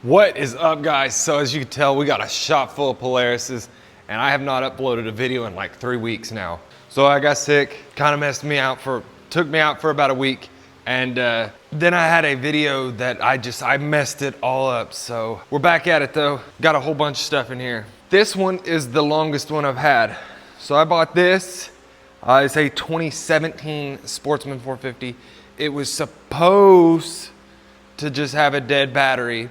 What is up, guys? So as you can tell, we got a shop full of Polarises, and I have not uploaded a video in like 3 weeks now. So I got sick, kind of took me out for about a week, and then I had a video that I messed it all up. So we're back at it though. Got a whole bunch of stuff in here. This one is the longest one I've had. So I bought this. It's a 2017 Sportsman 450. It was supposed to just have a dead battery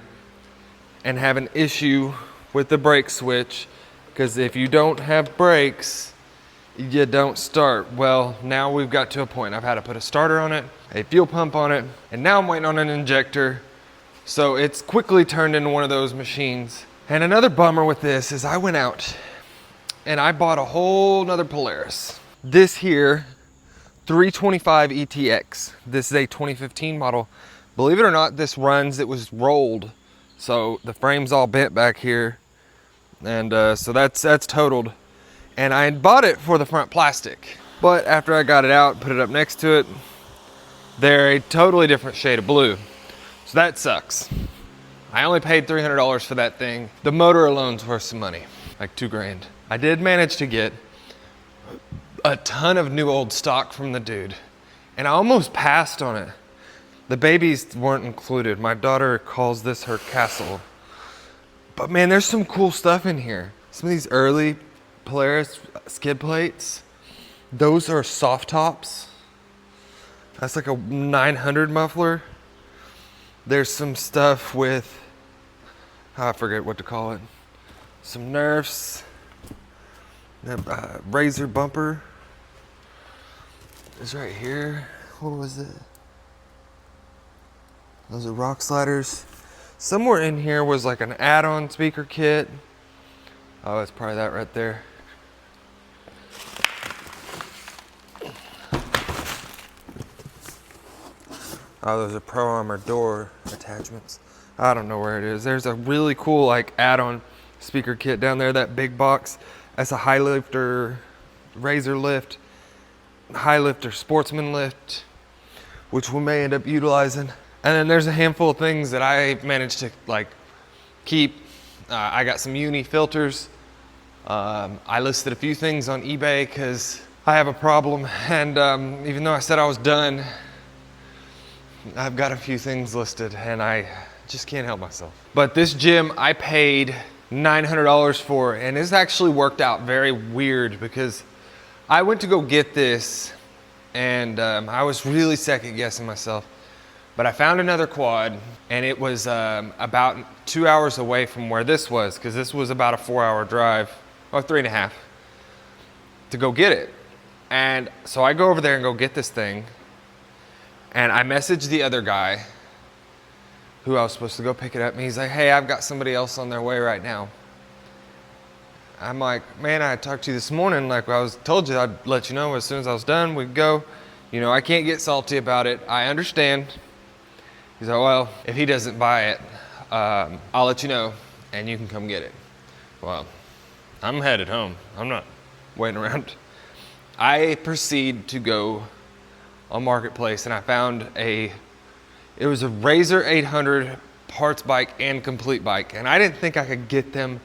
and have an issue with the brake switch, because if you don't have brakes, you don't start. Well, now we've got to a point. I've had to put a starter on it, a fuel pump on it, and now I'm waiting on an injector. So it's quickly turned into one of those machines. And another bummer with this is I went out and I bought a whole nother Polaris. This here, 325 ETX. This is a 2015 model. Believe it or not, this runs, it was rolled. So the frame's all bent back here, and so that's totaled. And I had bought it for the front plastic, but after I got it out, put it up next to it, they're a totally different shade of blue. So that sucks. I only paid $300 for that thing. The motor alone's worth some money, like $2 grand. I did manage to get a ton of new old stock from the dude, and I almost passed on it. The babies weren't included. My daughter calls this her castle. But man, there's some cool stuff in here. Some of these early Polaris skid plates, those are soft tops. That's like a 900 muffler. There's some stuff with, I forget what to call it. Some Nerfs, Razor bumper is right here. What was it? Those are rock sliders. Somewhere in here was like an add-on speaker kit. Oh, it's probably that right there. Oh, those are Pro Armor door attachments. I don't know where it is. There's a really cool like add-on speaker kit down there, that big box. That's a high lifter, Razor lift, high lifter, Sportsman lift, which we may end up utilizing. And then there's a handful of things that I managed to like keep. I got some uni filters. I listed a few things on eBay because I have a problem. And even though I said I was done, I've got a few things listed and I just can't help myself. But this gym I paid $900 for, and it's actually worked out very weird because I went to go get this and I was really second guessing myself. But I found another quad, and it was about 2 hours away from where this was, because this was about a 4-hour drive, or 3.5, to go get it. And so I go over there and go get this thing, and I message the other guy who I was supposed to go pick it up, and he's like, hey, I've got somebody else on their way right now. I'm like, man, I talked to you this morning, like told you I'd let you know as soon as I was done, we'd go. You know, I can't get salty about it, I understand. He's like, well, if he doesn't buy it, I'll let you know and you can come get it. Well, I'm headed home. I'm not waiting around. I proceed to go on Marketplace and I found it was a Razor 800 parts bike and complete bike. And I didn't think I could get them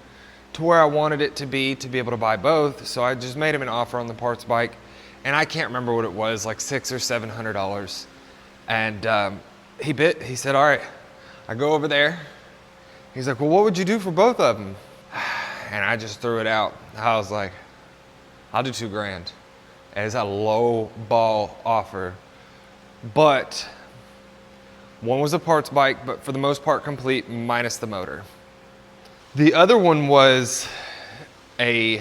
to where I wanted it to be able to buy both. So I just made him an offer on the parts bike. And I can't remember what it was, like $600 or $700. And he said, all right. I go over there. He's like, well, what would you do for both of them? And I just threw it out. I was like, I'll do $2 grand. And it's a low ball offer. But one was a parts bike, but for the most part complete, minus the motor. The other one was a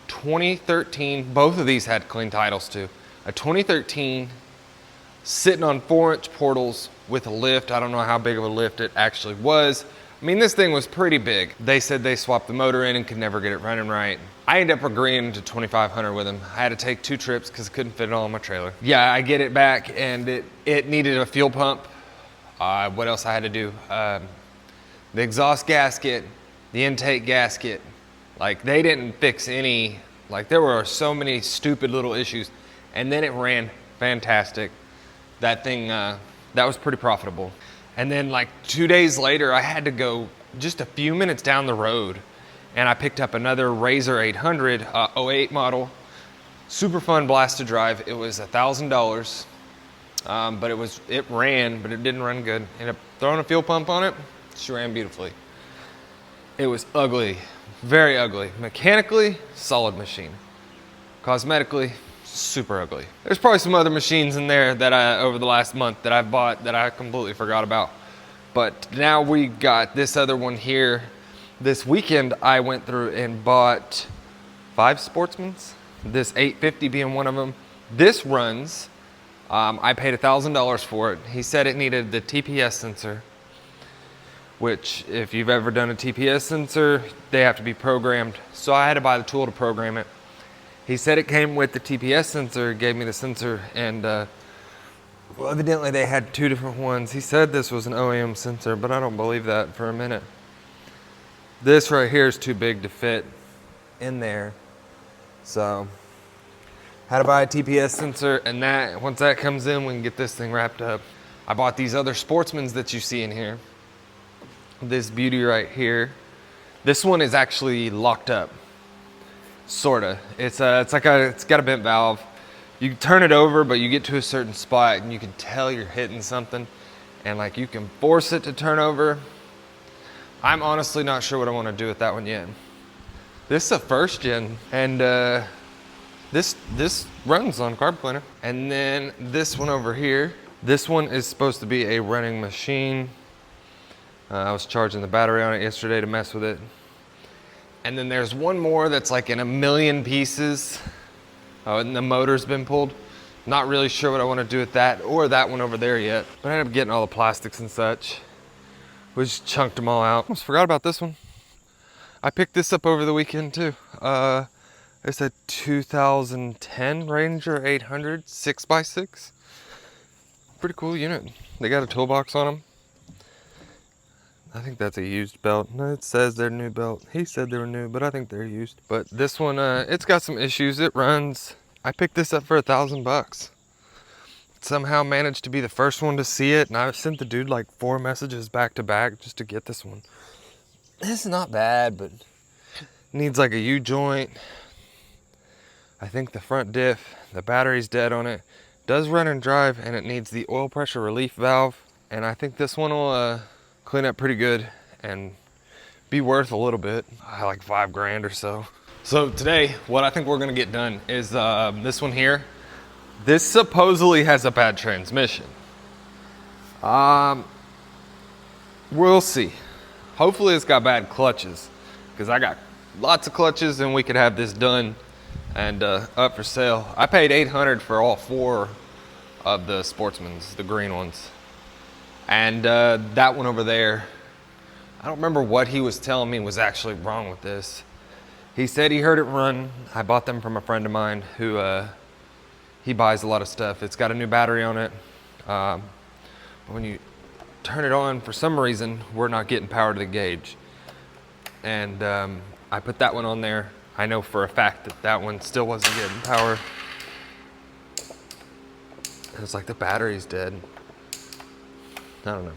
2013, both of these had clean titles too. A 2013 sitting on 4-inch portals with a lift. I don't know how big of a lift it actually was. I mean, this thing was pretty big. They said they swapped the motor in and could never get it running right. I ended up agreeing to $2,500 with them. I had to take 2 trips because I couldn't fit it all in my trailer. Yeah, I get it back and it needed a fuel pump. What else I had to do? The exhaust gasket, the intake gasket. Like, they didn't fix any, like, there were so many stupid little issues. And then it ran fantastic. That thing, that was pretty profitable. And then like 2 days later, I had to go just a few minutes down the road, and I picked up another Razor 800 08 model. Super fun blast to drive. It was $1,000, but it ran, but it didn't run good. Ended up throwing a fuel pump on it. She ran beautifully. It was ugly, very ugly. Mechanically, solid machine. Cosmetically, super ugly. There's probably some other machines in there that over the last month that I've bought that I completely forgot about. But now we got this other one here. This weekend, I went through and bought 5 Sportsmans, this 850 being one of them. This runs, I paid $1,000 for it. He said it needed the TPS sensor, which if you've ever done a TPS sensor, they have to be programmed. So I had to buy the tool to program it. He said it came with the TPS sensor, gave me the sensor, and well, evidently they had 2 different ones. He said this was an OEM sensor, but I don't believe that for a minute. This right here is too big to fit in there. So, had to buy a TPS sensor, and that once that comes in, we can get this thing wrapped up. I bought these other Sportsmans that you see in here. This beauty right here. This one is actually locked up, sorta. It's got a bent valve. You turn it over, but you get to a certain spot, and you can tell you're hitting something, and like you can force it to turn over. I'm honestly not sure what I want to do with that one yet. This is a 1st gen, and this runs on carb cleaner. And then this one over here, this one is supposed to be a running machine. I was charging the battery on it yesterday to mess with it. And then there's one more that's like in a million pieces. Oh, and the motor's been pulled. Not really sure what I want to do with that or that one over there yet. But I ended up getting all the plastics and such. We just chunked them all out. Almost forgot about this one. I picked this up over the weekend too. It's a 2010 Ranger 800 6x6. Pretty cool unit. They got a toolbox on them. I think that's a used belt. No, it says they're new belt. He said they were new, but I think they're used. But this one, it's got some issues. It runs. I picked this up for $1,000. Somehow managed to be the first one to see it, and I sent the dude like 4 messages back to back just to get this one. It's not bad, but needs like a U-joint. I think the front diff, the battery's dead on it. Does run and drive, and it needs the oil pressure relief valve. And I think this one will clean up pretty good and be worth a little bit, like $5 grand or so. So today, what I think we're gonna get done is this one here. This supposedly has a bad transmission. We'll see. Hopefully it's got bad clutches, because I got lots of clutches and we could have this done and up for sale. I paid $800 for all 4 of the Sportsmans, the green ones. And that one over there, I don't remember what he was telling me was actually wrong with this. He said he heard it run. I bought them from a friend of mine who he buys a lot of stuff. It's got a new battery on it. But when you turn it on, for some reason, we're not getting power to the gauge. And I put that one on there. I know for a fact that that one still wasn't getting power. And it's like the battery's dead. I don't know.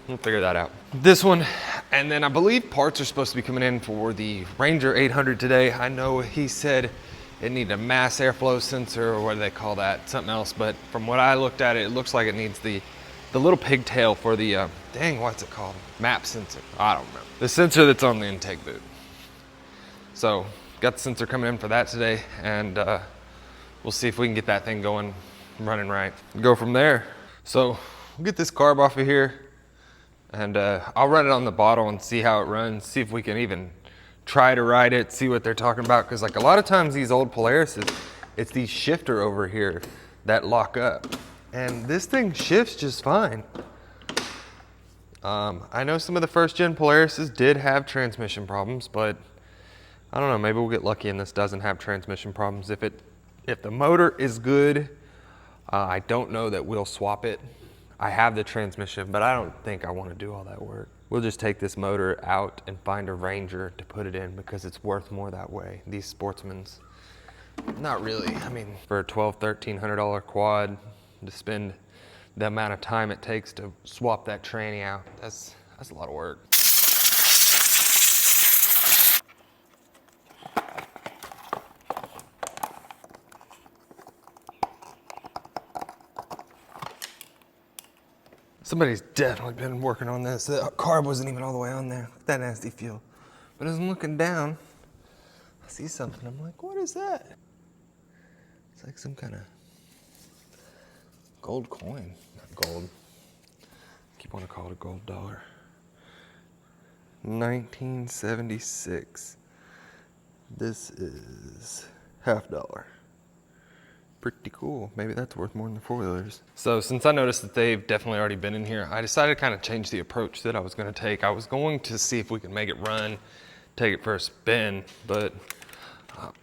We'll figure that out. This one, and then I believe parts are supposed to be coming in for the Ranger 800 today. I know he said it needed a mass airflow sensor, or what do they call that? Something else, but from what I looked at it looks like it needs the little pigtail for the, dang, what's it called? Map sensor, I don't know. The sensor that's on the intake boot. So, got the sensor coming in for that today, and we'll see if we can get that thing going, running right. Go from there. So, we'll get this carb off of here, and I'll run it on the bottle and see how it runs, see if we can even try to ride it, see what they're talking about, because like a lot of times these old Polarises, it's these shifter over here that lock up, and this thing shifts just fine. I know some of the 1st gen Polarises did have transmission problems, but I don't know, maybe we'll get lucky and this doesn't have transmission problems. If the motor is good, I don't know that we'll swap it. I have the transmission, but I don't think I want to do all that work. We'll just take this motor out and find a Ranger to put it in, because it's worth more that way. These Sportsmans, not really. I mean, for a $1,200, $1,300 quad, to spend the amount of time it takes to swap that tranny out, that's a lot of work. Somebody's definitely been working on this. The carb wasn't even all the way on there. That nasty feel. But as I'm looking down, I see something. I'm like, what is that? It's like some kind of gold coin. Not gold. I keep wanting to call it a gold dollar. 1976. This is $50. Pretty cool. Maybe that's worth more than the four-wheelers. So since I noticed that they've definitely already been in here, I decided to kind of change the approach that I was going to take. I was going to see if we could make it run, take it for a spin, but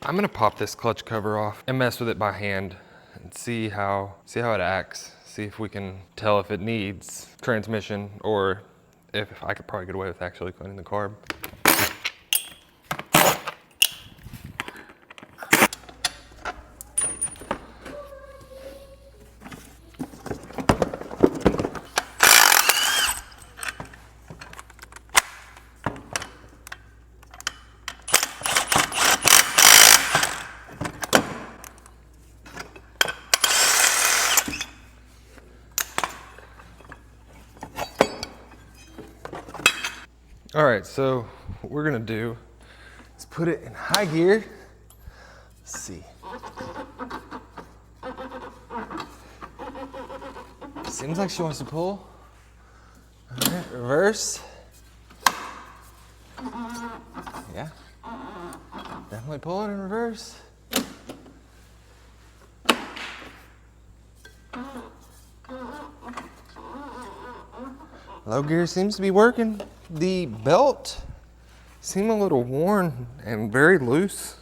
I'm going to pop this clutch cover off and mess with it by hand and see how it acts. See if we can tell if it needs transmission or if I could probably get away with actually cleaning the carb. All right, so what we're gonna do is put it in high gear. Let's see. Seems like she wants to pull. All right, reverse. Yeah, definitely pulling in reverse. Low gear seems to be working. The belt seemed a little worn and very loose.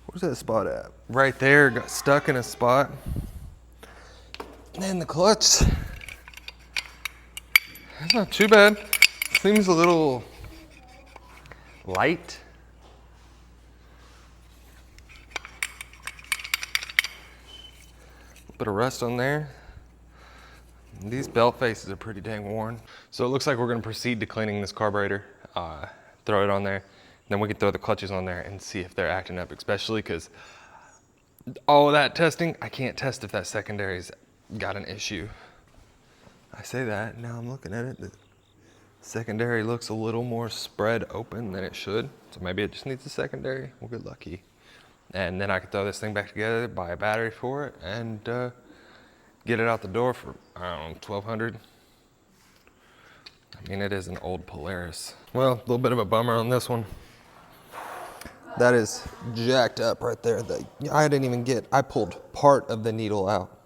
Where's that spot at? Right there, got stuck in a spot. And the clutch, that's not too bad. Seems a little light. A bit of rust on there. These belt faces are pretty dang worn. So it looks like we're gonna proceed to cleaning this carburetor, throw it on there, then we can throw the clutches on there and see if they're acting up, especially because all of that testing, I can't test if that secondary's got an issue. I say that, now I'm looking at it, the secondary looks a little more spread open than it should, so maybe it just needs a secondary, we'll get lucky. And then I can throw this thing back together, buy a battery for it, and get it out the door for, I don't know, $1,200. I mean, it is an old Polaris. Well, a little bit of a bummer on this one. That is jacked up right there. I didn't even I pulled part of the needle out.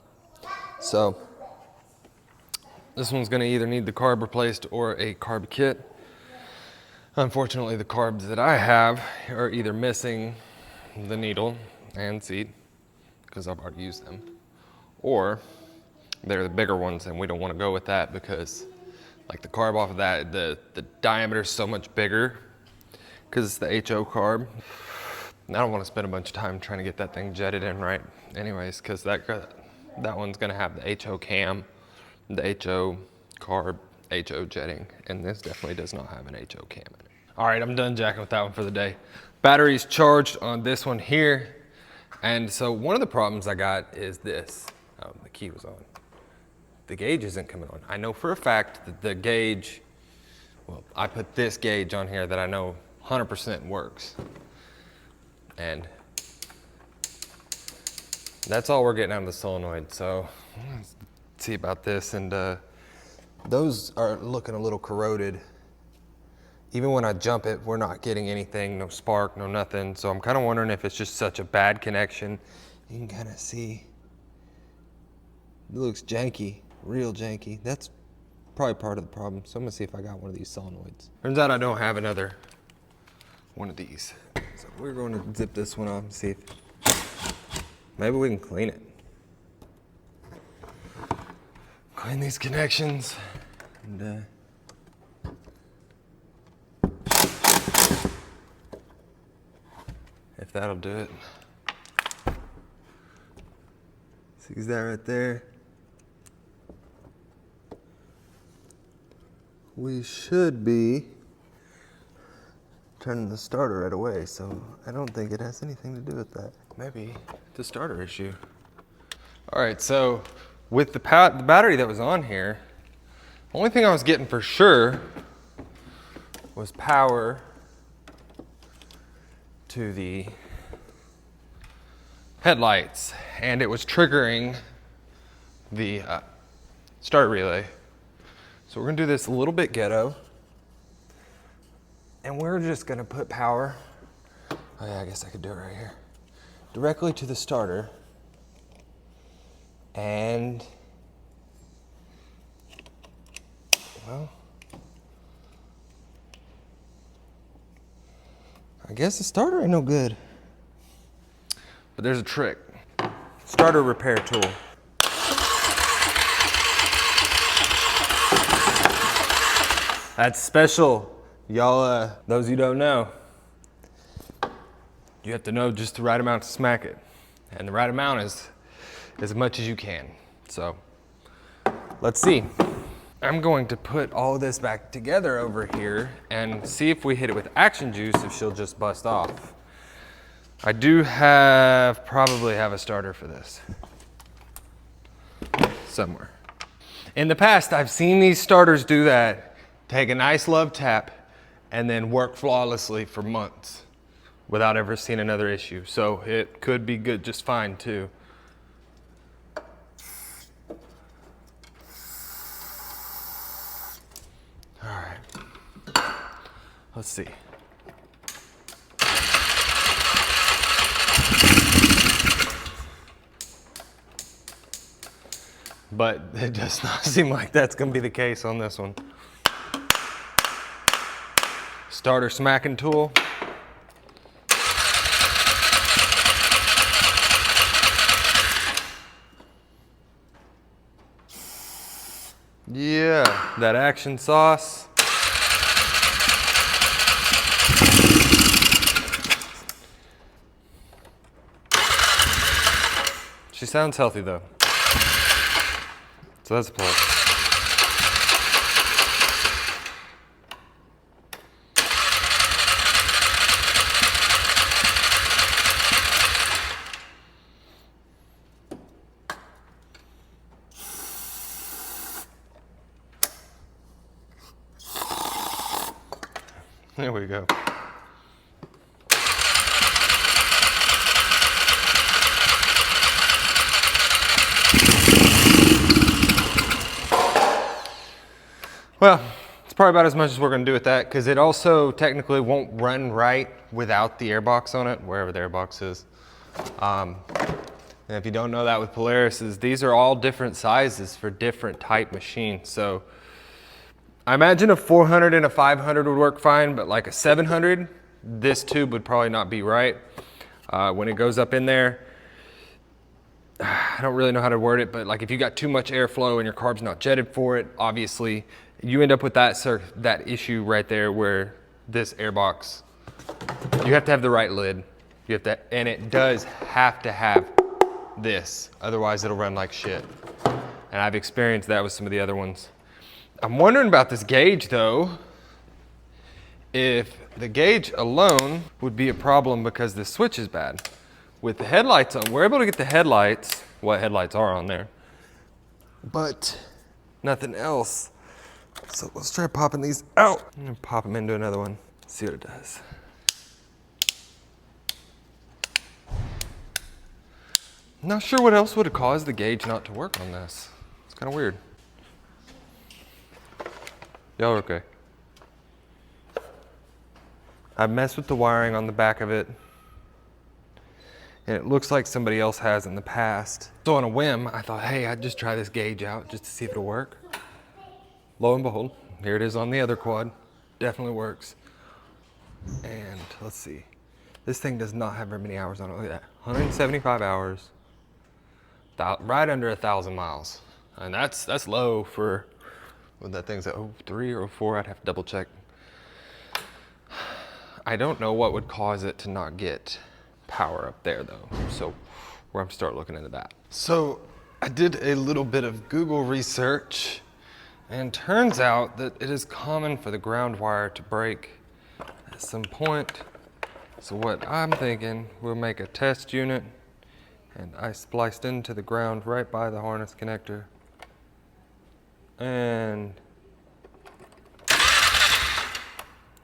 So this one's gonna either need the carb replaced or a carb kit. Unfortunately, the carbs that I have are either missing the needle and seat, because I've already used them, or they're the bigger ones and we don't want to go with that because like the carb off of that, the diameter is so much bigger because it's the HO carb. And I don't want to spend a bunch of time trying to get that thing jetted in right anyways, because that one's going to have the HO cam, the HO carb, HO jetting, and this definitely does not have an HO cam in it. All right, I'm done jacking with that one for the day. Battery's charged on this one here. And so one of the problems I got is this. Oh, the key was on. The gauge isn't coming on. I know for a fact that the gauge, well, I put this gauge on here that I know 100% works. And that's all we're getting out of the solenoid. So let's see about this. And those are looking a little corroded. Even when I jump it, we're not getting anything, no spark, no nothing. So I'm kind of wondering if it's just such a bad connection. You can kind of see, it looks janky, real janky. That's probably part of the problem. So I'm gonna see if I got one of these solenoids. Turns out I don't have another one of these. So we're going to zip this one off and see if maybe we can clean it. Clean these connections and if that'll do it. See that right there? We should be turning the starter right away, so I don't think it has anything to do with that. Maybe the starter issue. All right, so with the battery that was on here, Only thing I was getting for sure was power to the headlights, and it was triggering the start relay. So we're gonna do this a little bit ghetto, and we're just gonna put power, oh yeah, I guess I could do it right here, directly to the starter, and well, I guess the starter ain't no good. But there's a trick. Starter repair tool. That's special. Y'all, those who don't know, you have to know just the right amount to smack it. And the right amount is as much as you can. So, let's see. I'm going to put all of this back together over here and see if we hit it with action juice, if she'll just bust off. I do probably have a starter for this somewhere. In the past, I've seen these starters do that, take a nice love tap, and then work flawlessly for months without ever seeing another issue. So it could be good just fine too. All right, let's see. But it does not seem like that's gonna be the case on this one. Starter smacking tool. Yeah, that action sauce. She sounds healthy though. So that's a plus. There we go. Well, it's probably about as much as we're gonna do with that, because it also technically won't run right without the airbox on it, wherever the airbox is. And if you don't know that with Polarises, these are all different sizes for different type machines. So I imagine a 400 and a 500 would work fine, but like a 700, this tube would probably not be right. When it goes up in there, I don't really know how to word it, but like if you got too much airflow and your carb's not jetted for it, obviously you end up with that issue right there where this airbox, you have to have the right lid. You have to, and it does have to have this, otherwise it'll run like shit. And I've experienced that with some of the other ones. I'm wondering about this gauge though. If the gauge alone would be a problem because the switch is bad. With the headlights on, we're able to get the headlights, what headlights are on there, but nothing else. So let's try popping these out. I'm gonna pop them into another one, see what it does. Not sure what else would have caused the gauge not to work on this. It's kind of weird. Y'all are okay. I've messed with the wiring on the back of it, and it looks like somebody else has in the past. So on a whim, I thought, hey, I'd just try this gauge out just to see if it'll work. Lo and behold, here it is on the other quad. Definitely works. And let's see. This thing does not have very many hours on it. Look at that, 175 hours. Right under 1,000 miles. And that's low for, when that thing's at 03 or 04, I'd have to double check. I don't know what would cause it to not get power up there though. So we're gonna start looking into that. So I did a little bit of Google research, and turns out that it is common for the ground wire to break at some point. So what I'm thinking, we'll make a test unit, and I spliced into the ground right by the harness connector. And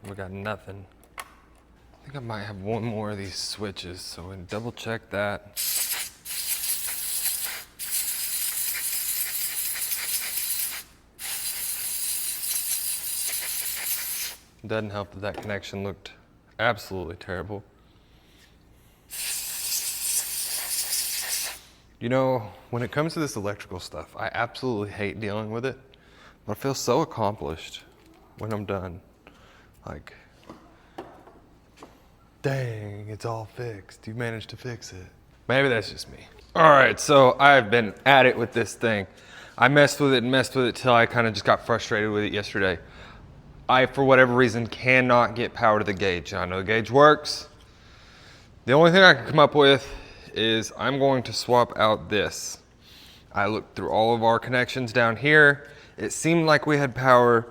We got nothing. I think I might have one more of these switches, so we can double check that. Doesn't help that that connection looked absolutely terrible. You know, when it comes to this electrical stuff, I absolutely hate dealing with it, but I feel so accomplished when I'm done. Like, dang, it's all fixed. You managed to fix it. Maybe that's just me. All right, so I've been at it with this thing. I messed with it till I kind of just got frustrated with it yesterday. I, for whatever reason, cannot get power to the gauge. I know the gauge works. The only thing I can come up with is I'm going to swap out this. I looked through all of our connections down here. It seemed like we had power,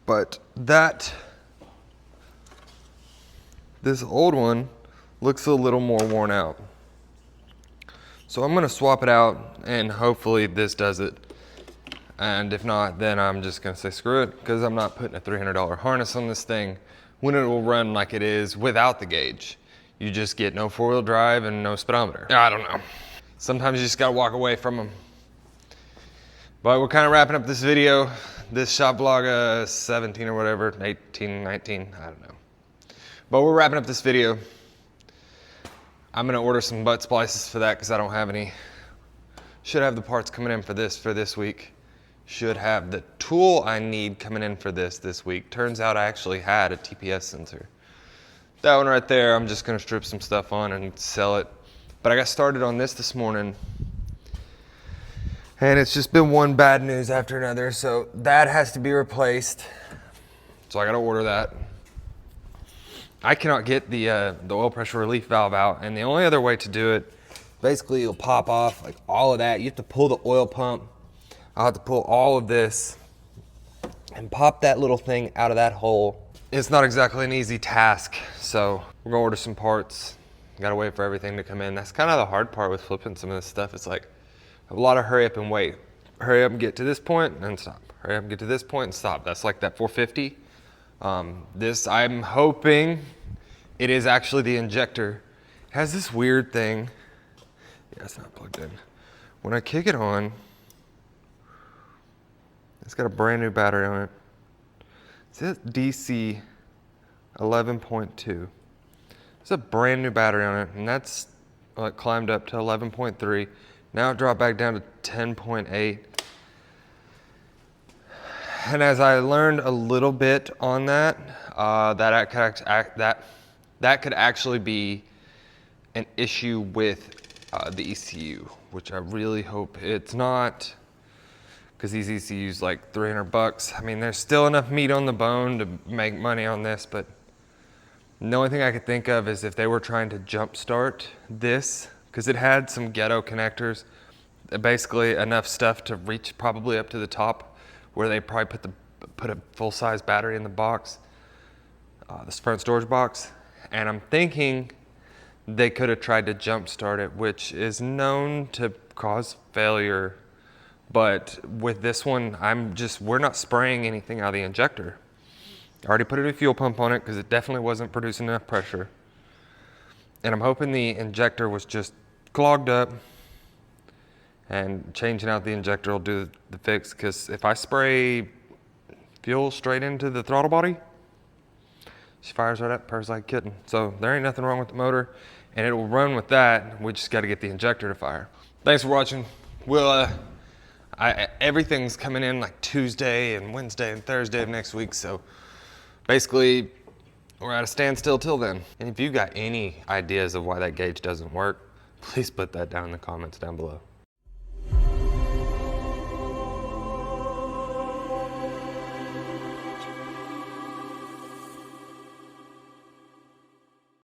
but this old one looks a little more worn out. So I'm gonna swap it out and hopefully this does it. And if not, then I'm just gonna say screw it, because I'm not putting a $300 harness on this thing when it will run like it is without the gauge. You just get no four-wheel drive and no speedometer. I don't know. Sometimes you just gotta walk away from them. But we're kind of wrapping up this video. This shop vlog 17 or whatever, 18, 19, I don't know. But we're wrapping up this video. I'm gonna order some butt splices for that because I don't have any. Should have the parts coming in for this week. Should have the tool I need coming in for this week. Turns out I actually had a TPS sensor. That one right there, I'm just gonna strip some stuff on and sell it. But I got started on this morning, and it's just been one bad news after another, so that has to be replaced. So I gotta order that. I cannot get the oil pressure relief valve out, and the only other way to do it, basically it'll pop off, like all of that. You have to pull the oil pump. I'll have to pull all of this and pop that little thing out of that hole. It's not exactly an easy task, so we're gonna order some parts. Gotta wait for everything to come in. That's kind of the hard part with flipping some of this stuff. It's like a lot of hurry up and wait. Hurry up and get to this point and stop. Hurry up and get to this point and stop. That's like that 450. This, I'm hoping it is actually the injector. It has this weird thing. Yeah, it's not plugged in. When I kick it on, it's got a brand new battery on it. It says DC 11.2. It's a brand new battery on it, and that's climbed up to 11.3. Now it dropped back down to 10.8. And as I learned a little bit on that, that could actually be an issue with the ECU, which I really hope it's not, because these ECUs like 300 bucks. I mean, there's still enough meat on the bone to make money on this, but the only thing I could think of is if they were trying to jumpstart this, because it had some ghetto connectors, basically enough stuff to reach probably up to the top, where they probably put a full-size battery in the box, this front storage box. And I'm thinking they could have tried to jumpstart it, which is known to cause failure. But with this one, we're not spraying anything out of the injector. I already put a new fuel pump on it because it definitely wasn't producing enough pressure. And I'm hoping the injector was just clogged up, and changing out the injector will do the fix, because if I spray fuel straight into the throttle body, she fires right up, purrs like a kitten. So there ain't nothing wrong with the motor, and it will run with that. We just got to get the injector to fire. Thanks for watching. Everything's coming in like Tuesday and Wednesday and Thursday of next week, so basically we're at a standstill till then. And if you got any ideas of why that gauge doesn't work, please put that down in the comments down below.